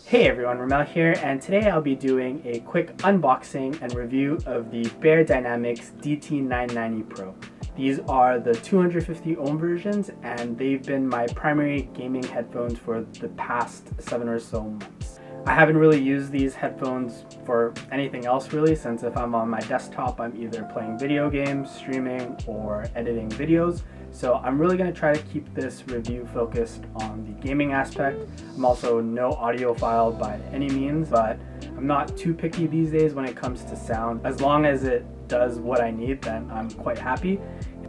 Hey everyone, Ramel here, and today I'll be doing a quick unboxing and review of the beyerdynamics DT990 Pro. These are the 250 ohm versions, and they've been my primary gaming headphones for the past 7 or so months. I haven't really used these headphones for anything else really, since if I'm on my desktop, I'm either playing video games, streaming, or editing videos. So I'm really going to try to keep this review focused on the gaming aspect. I'm also no audiophile by any means, but I'm not too picky these days when it comes to sound. As long as it does what I need, then I'm quite happy.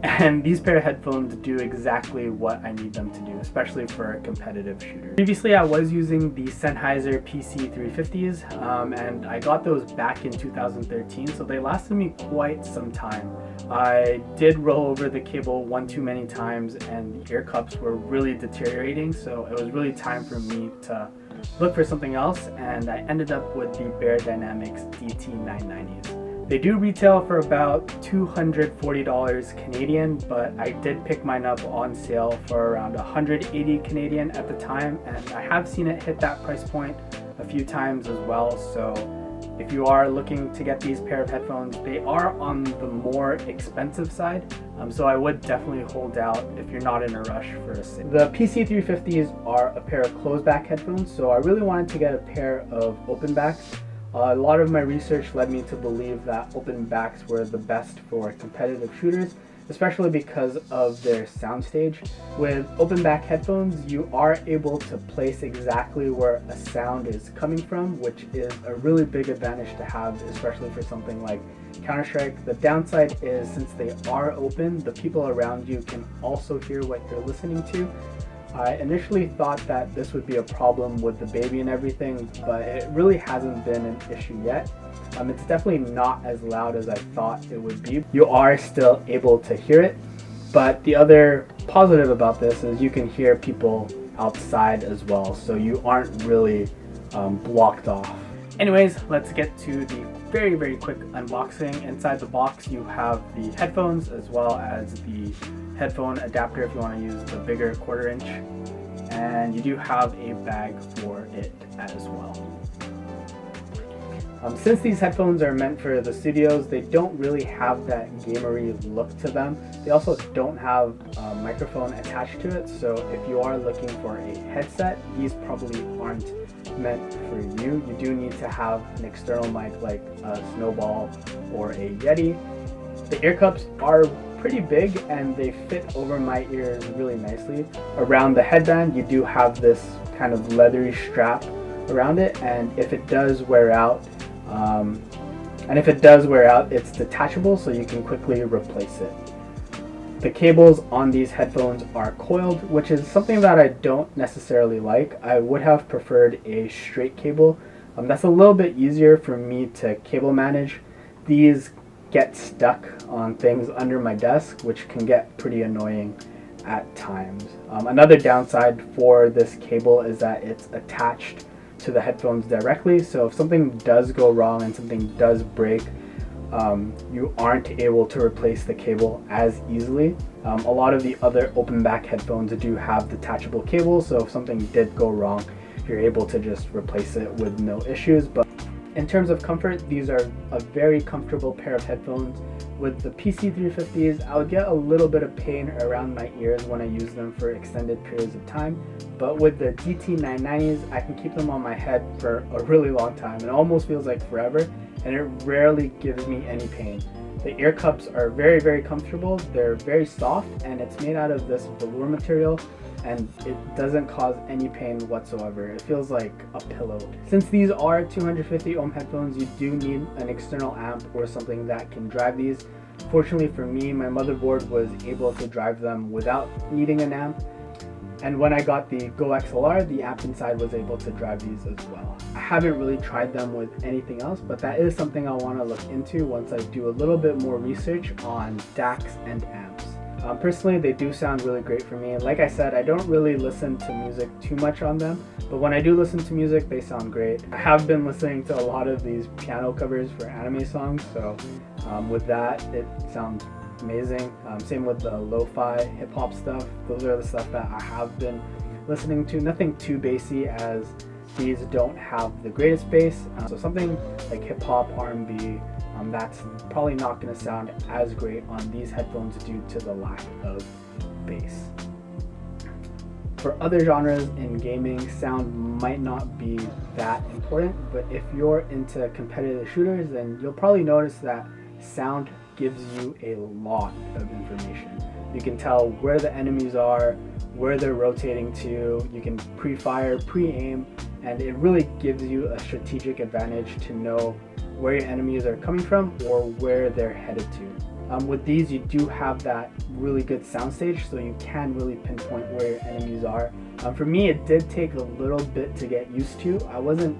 And these pair of headphones do exactly what I need them to do, especially for a competitive shooter. Previously, I was using the Sennheiser PC350s, and I got those back in 2013, so they lasted me quite some time. I did roll over the cable one too many times, and the ear cups were really deteriorating, so it was really time for me to look for something else, and I ended up with the beyerdynamics DT990s. They do retail for about $240 Canadian, but I did pick mine up on sale for around 180 Canadian at the time, and I have seen it hit that price point a few times as well. So if you are looking to get these pair of headphones, they are on the more expensive side, so I would definitely hold out if you're not in a rush for a sale. The PC350s are a pair of closed back headphones, so I really wanted to get a pair of open backs. A lot of my research led me to believe that open backs were the best for competitive shooters, especially because of their Soundstage. With open back headphones, you are able to place exactly where a sound is coming from, which is a really big advantage to have, especially for something like Counter-Strike. The downside is, since they are open, the people around you can also hear what you're listening to. I initially thought that this would be a problem with the baby and everything, but it really hasn't been an issue yet. It's definitely not as loud as I thought it would be. You are still able to hear it, but the other positive about this is you can hear people outside as well, so you aren't really blocked off. Anyways, let's get to the very quick unboxing. Inside the box you have the headphones as well as the headphone adapter if you want to use the bigger 1/4 inch, and you do have a bag for it as well. Since these headphones are meant for the studios, they don't really have that gamery look to them. They also don't have a microphone attached to it, so if you are looking for a headset, these probably aren't meant for you. You do need to have an external mic like a Snowball or a Yeti. The ear cups are pretty big and they fit over my ears really nicely. Around the headband, you do have this kind of leathery strap around it, and if it does wear out, it's detachable, so you can quickly replace it. The cables on these headphones are coiled, which is something that I don't necessarily like. I would have preferred a straight cable. That's a little bit easier for me to cable manage. These get stuck on things under my desk, which can get pretty annoying at times. Another downside for this cable is that it's attached to the headphones directly, so if something does go wrong and something does break, you aren't able to replace the cable as easily. A lot of the other open back headphones do have detachable cables, so if something did go wrong, you're able to just replace it with no issues. But in terms of comfort, these are a very comfortable pair of headphones. With the PC350s, I would get a little bit of pain around my ears when I use them for extended periods of time, but with the DT990s, I can keep them on my head for a really long time. It almost feels like forever, and it rarely gives me any pain. The ear cups are very comfortable. They're very soft, and it's made out of this velour material, and it doesn't cause any pain whatsoever. It feels like a pillow. Since these are 250 ohm headphones, you do need an external amp or something that can drive these. Fortunately for me, my motherboard was able to drive them without needing an amp. And when I got the Go XLR, the amp inside was able to drive these as well. I haven't really tried them with anything else, but that is something I want to look into once I do a little bit more research on DACs and amps. Personally, they do sound really great for me. Like I said, I don't really listen to music too much on them, but when I do listen to music, they sound great. I have been listening to a lot of these piano covers for anime songs, so with that, it sounds amazing. Same with the lo-fi hip-hop stuff. Those are the stuff that I have been listening to. Nothing too bassy as these don't have the greatest bass. So something like hip hop, R&B, that's probably not going to sound as great on these headphones due to the lack of bass. For other genres in gaming, sound might not be that important, but if you're into competitive shooters, then you'll probably notice that sound gives you a lot of information. You can tell where the enemies are, where they're rotating to, you can pre-fire, pre-aim, and it really gives you a strategic advantage to know where your enemies are coming from or where they're headed to. With these, you do have that really good soundstage, so you can really pinpoint where your enemies are. For me, it did take a little bit to get used to. I wasn't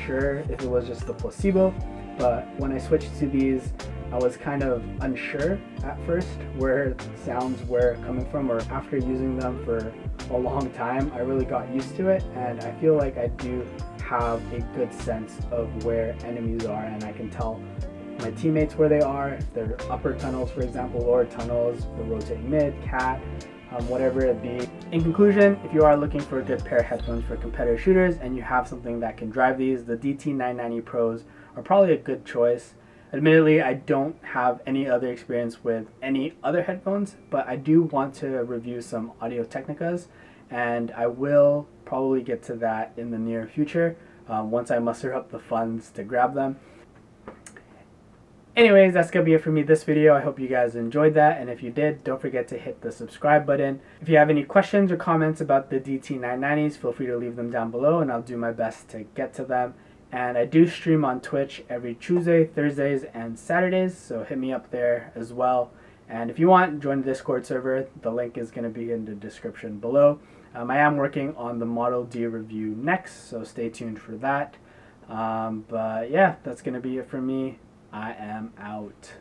sure if it was just the placebo, but when I switched to these, I was kind of unsure at first where sounds were coming from, or after using them for a long time, I really got used to it, and I feel like I do have a good sense of where enemies are, and I can tell my teammates where they are, if they're upper tunnels, for example, lower tunnels, the rotating mid, cat, whatever it be. In conclusion, if you are looking for a good pair of headphones for competitive shooters and you have something that can drive these, the DT990 Pros are probably a good choice. Admittedly, I don't have any other experience with any other headphones, but I do want to review some Audio-Technicas, and I will probably get to that in the near future once I muster up the funds to grab them. Anyways, that's going to be it for me this video. I hope you guys enjoyed that, and if you did, don't forget to hit the subscribe button. If you have any questions or comments about the DT990s, feel free to leave them down below, and I'll do my best to get to them. And I do stream on Twitch every Tuesday, Thursdays, and Saturdays, so hit me up there as well. And if you want, join the Discord server. The link is going to be in the description below. I am working on the Model D review next, so stay tuned for that. But yeah, that's going to be it for me. I am out.